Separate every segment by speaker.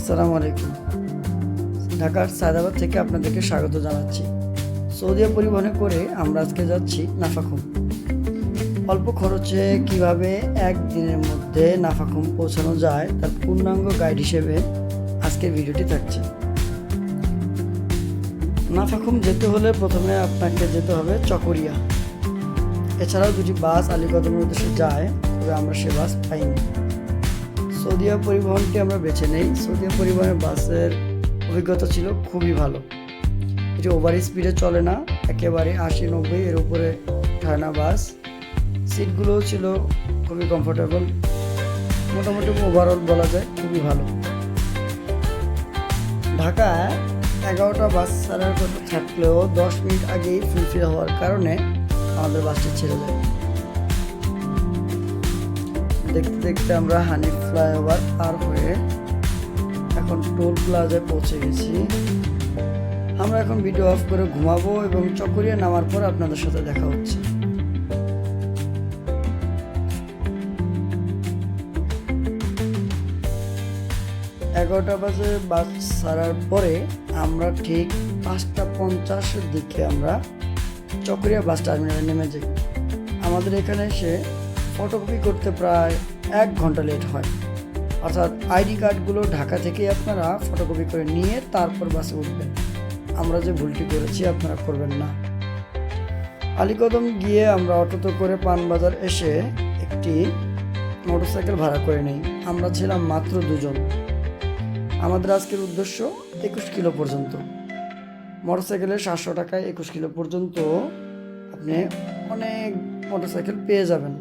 Speaker 1: আসসালামু আলাইকুম। ঢাকার সায়দাবাদ থেকে আপনাদেরকে স্বাগত জানাচ্ছি। সৌদিয়া পরিবহনে করে আমরা আজকে যাচ্ছি নাফাখুম। অল্প খরচে কিভাবে একদিনের মধ্যে নাফাখুম পৌঁছানো যায় তার পূর্ণাঙ্গ গাইড হিসেবে আজকের ভিডিওটি থাকছে। নাফাখুম যেতে হলে প্রথমে আপনাকে যেতে হবে চকরিয়া। এছাড়াও দুটি বাস আলীকদমের উদ্দেশ্যে যায়, তবে আমরা সে বাস পাইনি। সৌদিয়া পরিবহনটি আমরা বেছে নেই। সৌদিয়া পরিবহনের বাসের অভিজ্ঞতা ছিল খুবই ভালো। এটি ওভার স্পিডে চলে না, একেবারে 80-90 এর উপরে উঠায় না বাস। সিটগুলোও ছিল খুবই কমফোর্টেবল। মোটামুটি ওভারঅল বলা যায় খুবই ভালো। ঢাকায় 11টা বাস ছাড়ার কথা থাকলেও 10 মিনিট আগেই ফুলফিল হওয়ার কারণে আমাদের বাসটি ছেড়ে যায়। দেখতে দেখতে আমরা হানিফ ফ্লাইওভার পার হয়ে এখন টোল প্লাজায় পৌঁছে গেছি। আমরা এখন ভিডিও অফ করে ঘুমাবো এবং চকরিয়া নামার পর আপনাদের সাথে দেখা হচ্ছে। এগারোটা বাজে বাস ছাড়ার পরে আমরা ঠিক 5:50 দিকে আমরা চকরিয়া বাস টার্মিনালে নেমে যাই। আমাদের এখানে এসে ফটোকপি করতে প্রায় 1 ঘন্টা লেট হয়। অর্থাৎ আইডি কার্ডগুলো ঢাকা থেকেই আপনারা ফটোকপি করে নিয়ে তারপর বাসে উঠবেন। আমরা যে ভুলটি করেছি আপনারা করবেন না। আলীকদম গিয়ে আমরা অটোতে করে পানবাজার এসে একটি মোটরসাইকেল ভাড়া করে নিই। আমরা ছিলাম মাত্র 2 জন। আমাদের আজকের উদ্দেশ্য 21 কিলো পর্যন্ত। মোটরসাইকেলের 700 টাকায় 21 কিলো পর্যন্ত আপনি অনেক মোটরসাইকেল পেয়ে যাবেন।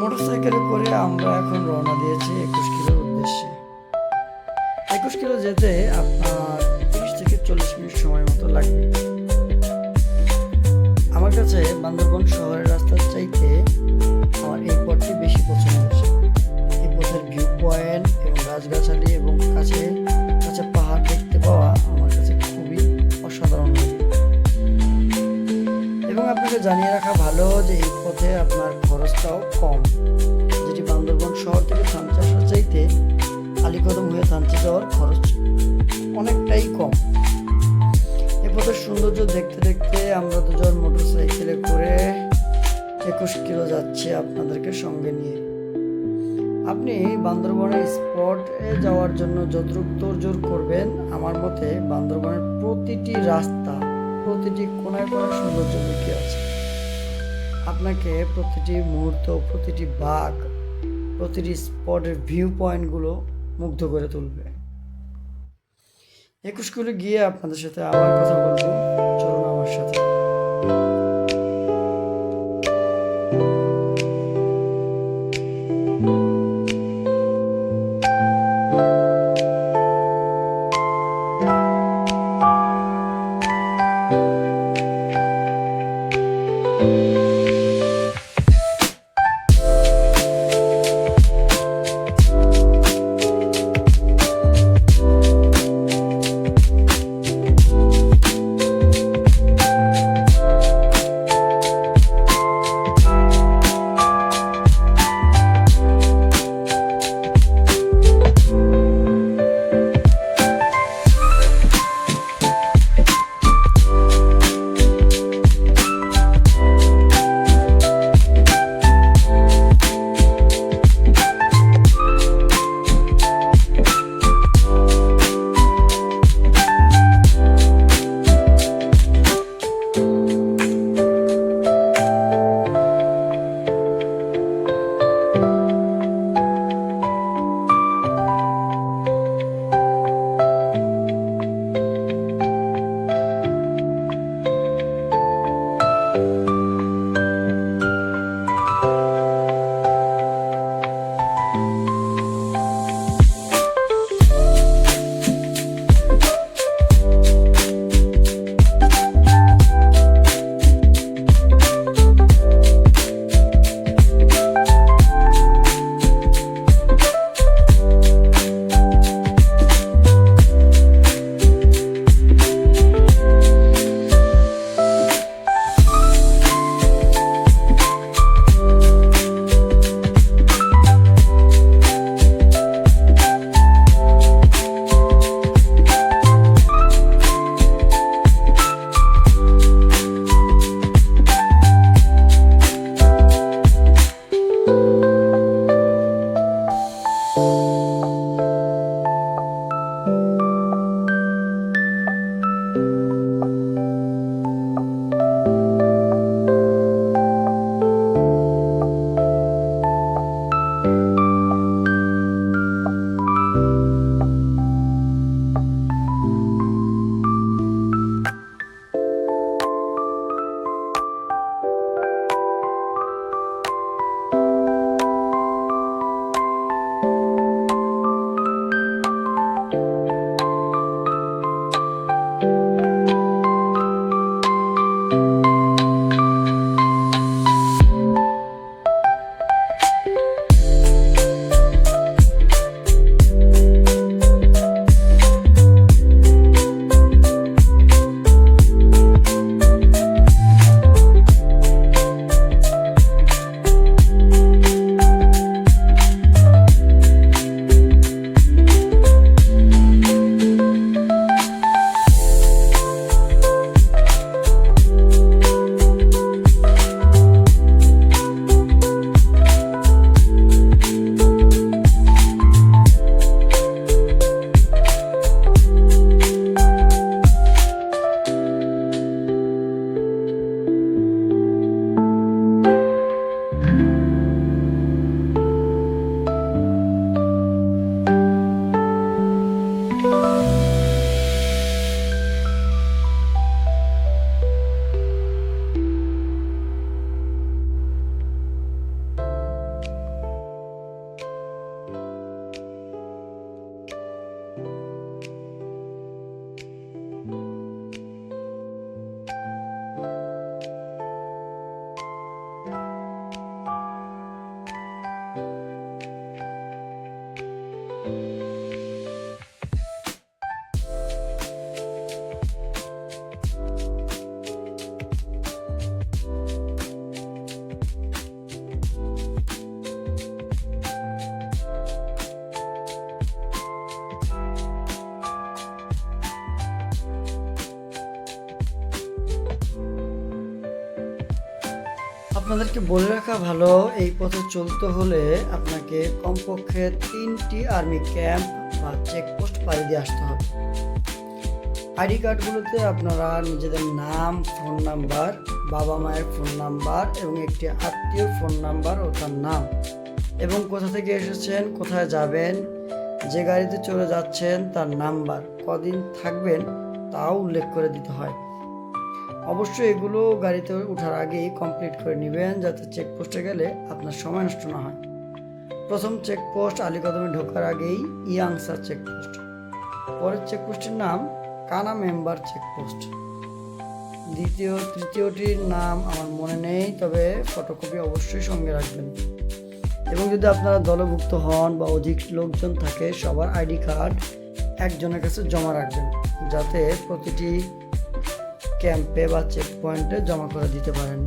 Speaker 1: মোটরসাইকেলে করে আমরা এখন রওনা দিয়েছি 21 কিলোর উদ্দেশ্যে। 21 কিলো যেতে আপনার 30 থেকে 40 মিনিট সময় মতো লাগবে। আমার কাছে বান্দরবন শহরের রাস্তার চাইতে আমার এই পথটি বেশি পছন্দের। এই পথের ভিউ পয়েন্ট এবং গাছগাছালি এবং কাছে কাছে পাহাড় দেখতে পাওয়া আমার কাছে খুবই অসাধারণ লাগে। এবং আপনাকে জানিয়ে রাখা ভালো যে এই পথে আপনার খরচটাও কম, যেটি বান্দরবন শহর থেকে থানচি আসার চাইতে আলীকদম হয়ে থানচি যাওয়ার খরচ অনেকটাই কম। এই পথের সৌন্দর্য দেখতে দেখতে আমরা দুজন মোটরসাইকেলে করে 21 কিলো যাচ্ছি আপনাদেরকে সঙ্গে নিয়ে। আপনি বান্দরবনের স্পটে যাওয়ার জন্য যতটুকু তোড়জোড় করবেন, আমার মতে বান্দরবনের প্রতিটি রাস্তা, প্রতিটি কোনায় কোনায় সৌন্দর্য লুকিয়ে আছে। আপনাকে প্রতিটি মুহূর্ত, প্রতিটি বাঘ, প্রতিটি স্পটের ভিউ পয়েন্টগুলো মুগ্ধ করে তুলবে। 21 কিলো গিয়ে আপনাদের সাথে আবার কথা বলবো, চলুন আমার সাথে। আপনাদেরকে বলে রাখা ভালো, এই পথে চলতে হলে আপনাকে কমপক্ষে 3টি আর্মি ক্যাম্প বা চেকপোস্ট পাড়ি দিয়ে আসতে হবে। আইডি কার্ডগুলোতে আপনারা নিজেদের নাম, ফোন নাম্বার, বাবা মায়ের ফোন নাম্বার এবং একটি আত্মীয় ফোন নাম্বার ও তার নাম এবং কোথা থেকে এসেছেন, কোথায় যাবেন, যে গাড়িতে চলে যাচ্ছেন তার নাম্বার, কদিন থাকবেন তাও উল্লেখ করে দিতে হয়। অবশ্যই এগুলো গাড়িতে ওঠার আগেই কমপ্লিট করে নেবেন, যাতে চেকপোস্টে গেলে আপনার সময় নষ্ট না হয়। প্রথম চেকপোস্ট আলীকদমে ঢোকার আগেই ইয়াংসার চেকপোস্ট। পরের চেকপোস্টের নাম কানা মেম্বার চেকপোস্ট। তৃতীয়টির নাম আমার মনে নেই, তবে ফটোকপি অবশ্যই সঙ্গে রাখবেন। এবং যদি আপনারা দলভুক্ত হন বা অধিক লোকজন থাকে, সবার আইডি কার্ড একজনের কাছে জমা রাখবেন, যাতে প্রতিটি ক্যাম্পে বা চেক পয়েন্টে জমা করে দিতে পারেন।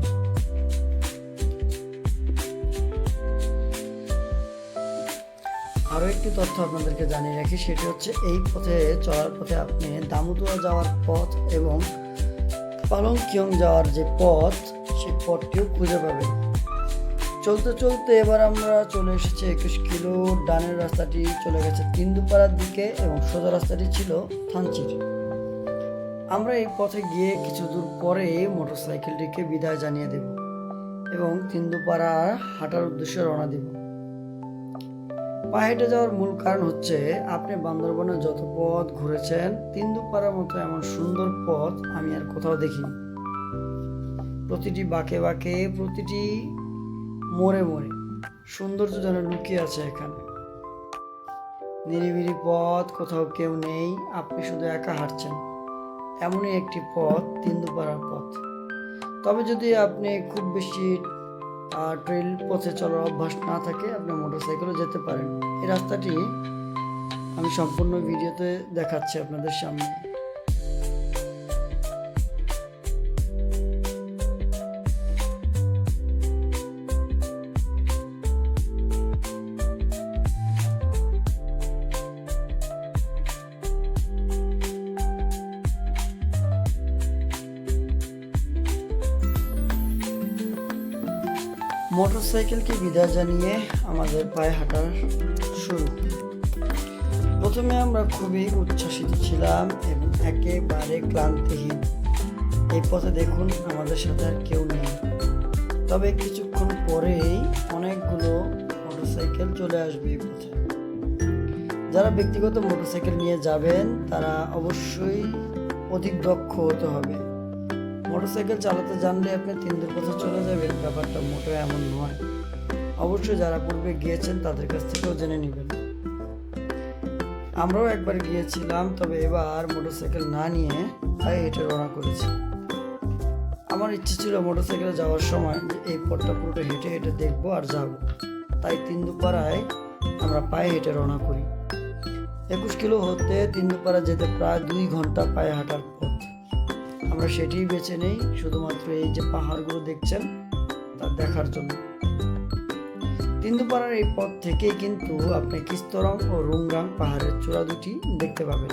Speaker 1: আরও একটি তথ্য আপনাদেরকে জানিয়ে রাখি, সেটি হচ্ছে এই পথে চলার পথে আপনি দামুতুয়া যাওয়ার পথ এবং পালংকিয়ং যাওয়ার যে পথ, সেই পথটিও খুঁজে পাবেন। চলতে চলতে এবার আমরা চলে এসেছি 21 কিলো। ডানের রাস্তাটি চলে গেছে তিন্দুপাড়ার দিকে এবং সোজা রাস্তাটি ছিল থানচির। আমরা এই পথে গিয়ে কিছু দূর পরে মোটরসাইকেলটিকে বিদায় জানিয়ে দেব এবং তিন্দুপাড়া হাঁটার উদ্দেশ্যে রওনা দেব। পায়ে হেঁটে যাওয়ার মূল কারণ হচ্ছে, আপনি বান্দরবনে যত পথ ঘুরেছেন, তিন্দুপাড়ার মতো এমন সুন্দর পথ আমি আর কোথাও দেখিনি। প্রতিটি বাঁকে বাঁকে, প্রতিটি মোড়ে মোড়ে সৌন্দর্য যেন লুকিয়ে আছে এখানে। নিরিবিলি পথ, কোথাও কেউ নেই, আপনি শুধু একা হাঁটছেন, এমনই একটি পথ তিন্দুপাড়ার পথ। তবে যদি আপনি খুব বেশি ট্রেল পথে চলার অভ্যাস না থাকে, আপনি মোটরসাইকেলও যেতে পারেন। এই রাস্তাটি আমি সম্পূর্ণ ভিডিওতে দেখাচ্ছি আপনাদের সামনে। মোটরসাইকেলকে বিদায় জানিয়ে আমাদের পায়ে হাঁটার শুরু। প্রথমে আমরা খুবই উচ্ছ্বাসিত ছিলাম এবং একেবারে ক্লান্তিহীন। এই পথে দেখুন আমাদের সাথে আর কেউ নেই, তবে কিছুক্ষণ পরেই অনেকগুলো মোটরসাইকেল চলে আসবে এই পথে। যারা ব্যক্তিগত মোটরসাইকেল নিয়ে যাবেন তারা অবশ্যই অধিক দক্ষ হতে হবে। মোটরসাইকেল চালাতে জানলে আপনি তিন্দুর পথে চলে যাবেন, ব্যাপারটা মোটেও এমন নয়। অবশ্যই যারা পূর্বে গিয়েছেন তাদের কাছ থেকেও জেনে নেবেন। আমরাও একবার গিয়েছিলাম, তবে এবার মোটরসাইকেল না নিয়ে পায়ে হেঁটে রওনা করেছি। আমার ইচ্ছে ছিল মোটরসাইকেলে যাওয়ার সময় যে এই পথটা পুরোটা হেঁটে হেঁটে দেখবো আর যাবো, তাই তিন্দুপাড়ায় আমরা পায়ে হেঁটে রওনা করি। 21 কিলো হতে তিন্দুপাড়া যেতে প্রায় 2 ঘন্টা পায়ে হাঁটার পথ। আমরা সেটিই বেছে নেই শুধুমাত্র এই যে পাহাড়গুলো দেখছেন তা দেখার জন্য। তিন্দুপাড়ার এই পথ থেকেই কিন্তু আপনি কিস্তরং ও রুংরাং পাহাড়ের চূড়া দুটি দেখতে পাবেন।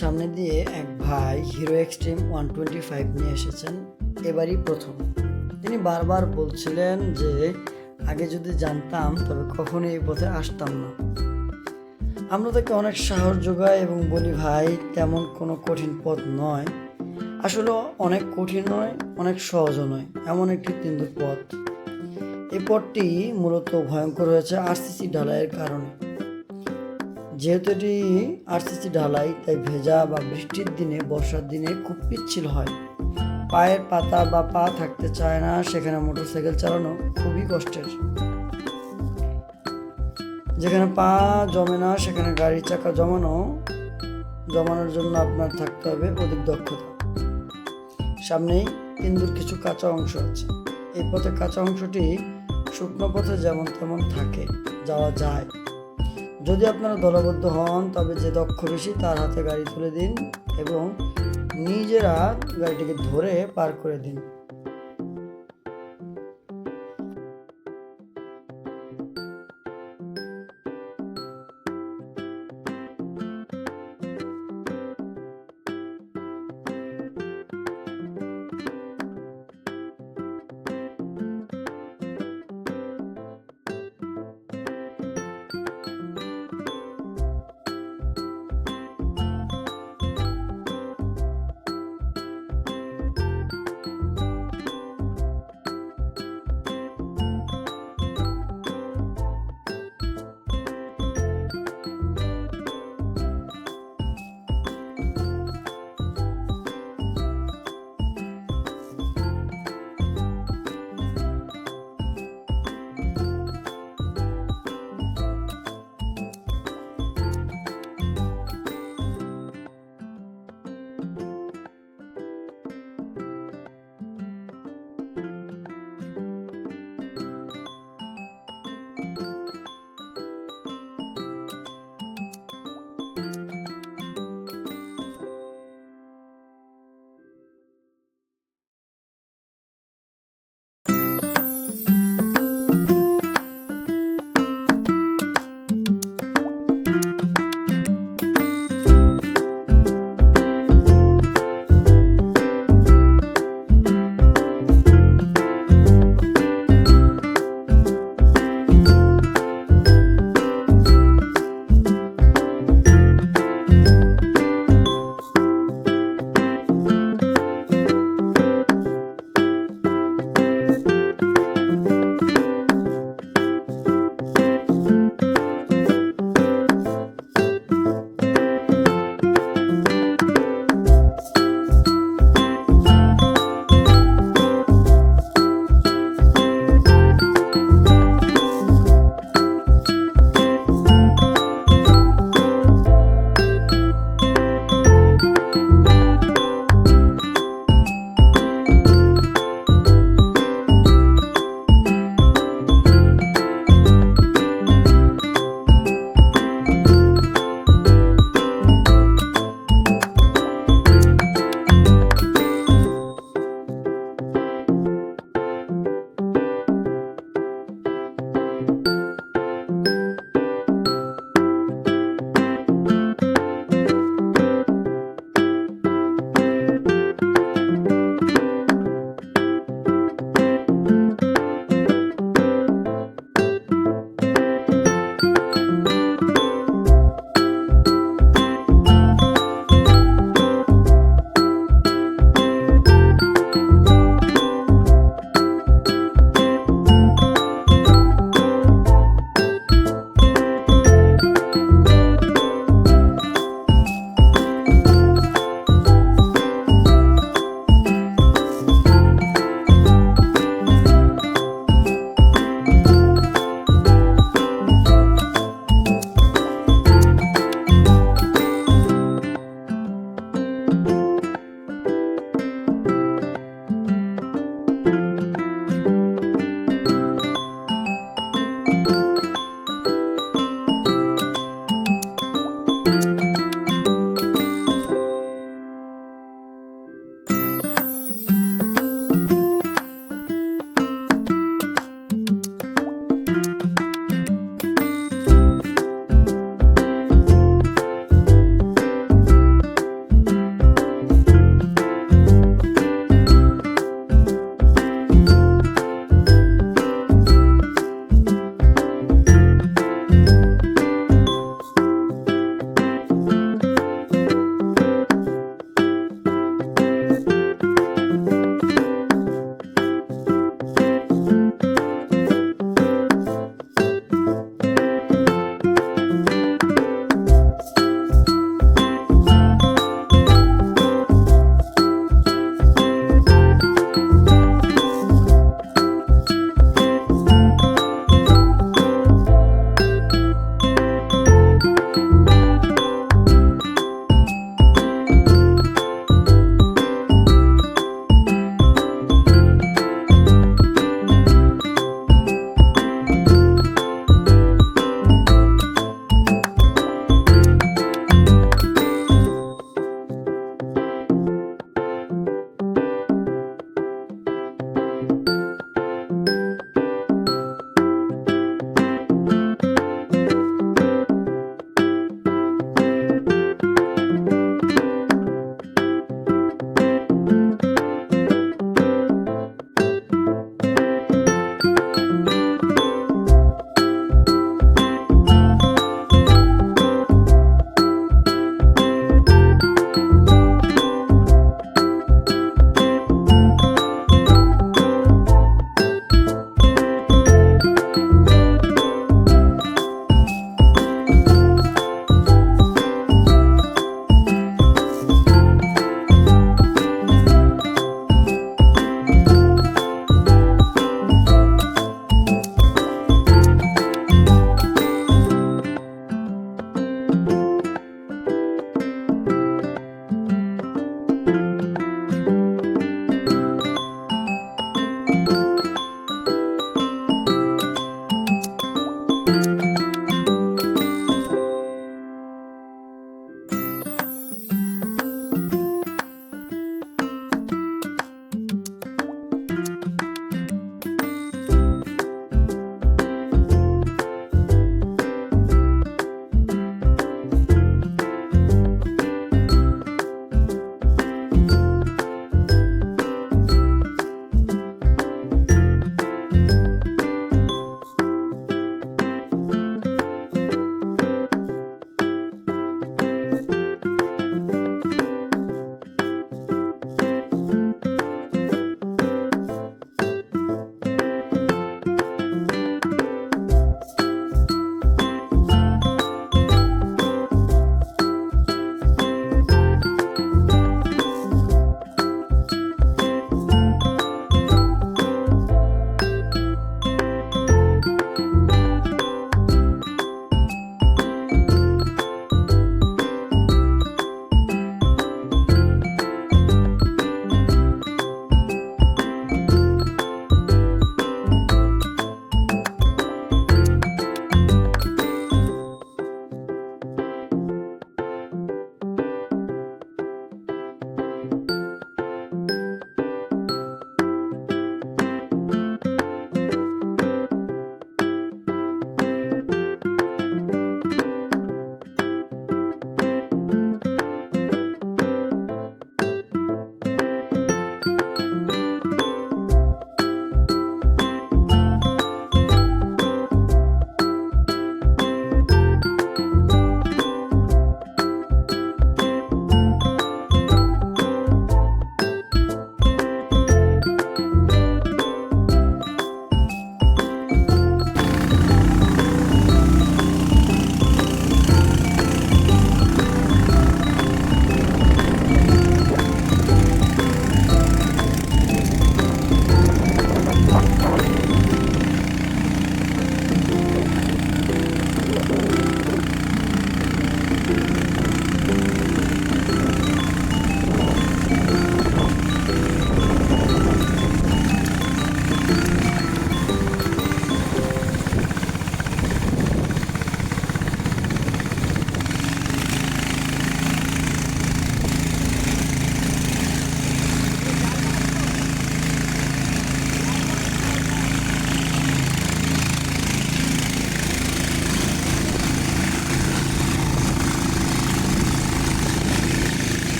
Speaker 1: সামনে দিয়ে এক ভাই হিরো এক্সট্রিম 125 নিয়ে এসেছেন, এবারই প্রথম। তিনি বারবার বলছিলেন যে আগে যদি জানতাম তবে কখনোই এই পথে আসতাম না। আমরা তাকে অনেক সাহস যোগাই এবং বলি, ভাই তেমন কোনো কঠিন পথ নয়, আসলে অনেক কঠিন নয়, অনেক সহজও নয়, এমন একটি তিন্দুর পথ। এই পথটি মূলত ভয়ঙ্কর হয়েছে আরসিসি ঢালাইয়ের কারণে। যেহেতু এটি আরসিসি ঢালাই, তাই ভেজা বা বৃষ্টির দিনে, বর্ষার দিনে খুব পিচ্ছিল হয়, পায়ের পাতা বা পা থাকতে চায় না, সেখানে মোটরসাইকেল চালানো খুবই কষ্টের। যেখানে পা জমে না সেখানে গাড়ির চাকা জমানোর জন্য আপনার থাকতে হবে অধিক দক্ষতা। সামনেই তিন্দুর কিছু কাঁচা অংশ আছে। এই পথে কাঁচা অংশটি শুকনো পথে যেমন তেমন থাকে, যাওয়া যায়। যদি আপনারা দলবদ্ধ হন তবে যে দক্ষ বেশি তার হাতে গাড়ি তুলে দিন এবং নিজেরা গাড়িটিকে ধরে পার করে দিন।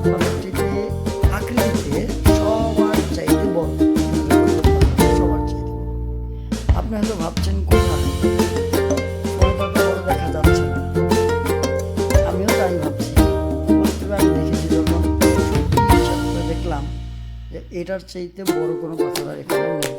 Speaker 1: পাথরটিকে আকৃতিতে সবার চাইতে বড়, সবার চাইতে বড়। আপনি হয়তো ভাবছেন কোথায়, ফোনে তো বড় দেখা যাচ্ছে না। আমিও তাই ভাবছি। বাস্তবে আমি দেখেছি, যখন সত্যি হিসাব করে দেখলাম যে এটার চাইতে বড় কোনো পাথর আর এখানে নেই।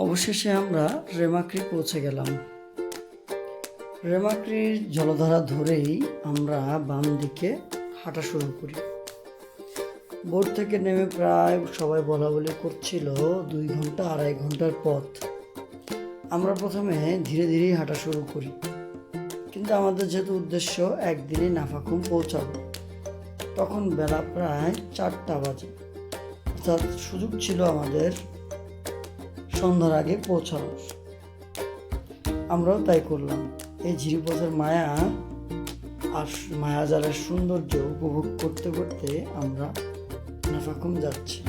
Speaker 1: অবশেষে আমরা রেমাক্রি পৌঁছে গেলাম। রেমাক্রির জলধারা ধরেই আমরা বাম দিকে হাঁটা শুরু করি। বোট থেকে নেমে প্রায় সবাই বলা বলি করছিল 2 ঘন্টা 2.5 ঘন্টার পথ। আমরা প্রথমে ধীরে ধীরেই হাঁটা শুরু করি, কিন্তু আমাদের যেহেতু উদ্দেশ্য একদিনে নাফাখুম পৌঁছাবো, তখন বেলা প্রায় 4টা বাজে। অর্থাৎ সুযোগ ছিল আমাদের সন্ধ্যার আগে পৌঁছানোর। আমরাও তাই করলাম। এই ঝিরিপথের মায়া আর মায়াজারের সৌন্দর্য উপভোগ করতে করতে আমরা নাফাখুম যাচ্ছি।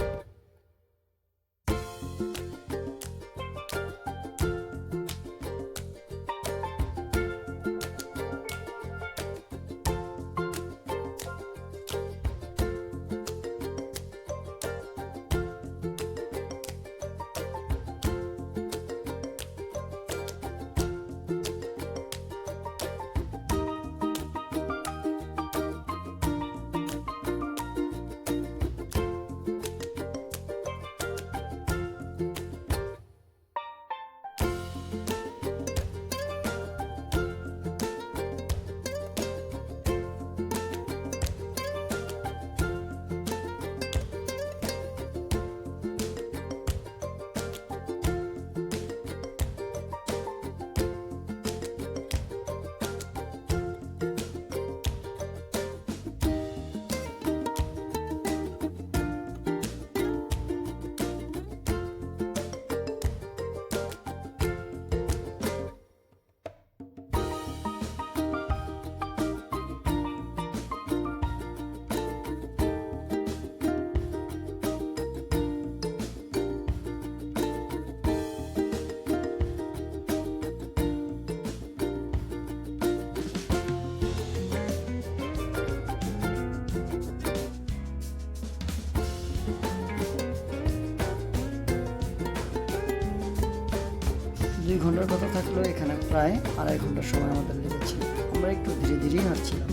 Speaker 1: ঘন্টার কথা থাকলেও এখানে প্রায় 2.5 ঘন্টা সময় আমাদের লেগেছিল। আমরা একটু ধীরে ধীরেই হাঁটছিলাম।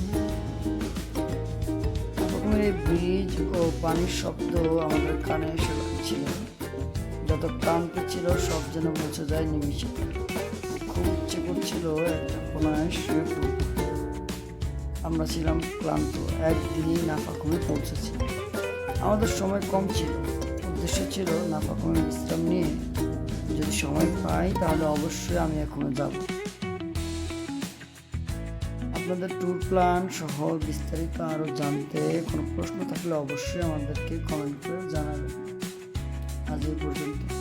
Speaker 1: নাফাকুমের এই ব্রিজ ও পানির শব্দ আমাদের কানে এসে লাগছিল। যত ক্লান্ত ছিল সব যেন মুছে যায় নিমিষে। খুব ইচ্ছে করছিল একটা কোনায় শুয়ে পড়তে। আমরা ছিলাম ক্লান্ত, একদিনই নাফাকুমে পৌঁছেছি। আমাদের সময় কম ছিল, উদ্দেশ্য ছিল নাফাকুমে বিশ্রাম নিয়ে যদি সময় পাই তাহলে অবশ্যই আমি এখনো যাব। আপনাদের ট্যুর প্ল্যান সহ বিস্তারিত আরও জানতে কোনো প্রশ্ন থাকলে অবশ্যই আমাদেরকে কমেন্ট করে জানাবেন। আজ এই পর্যন্ত।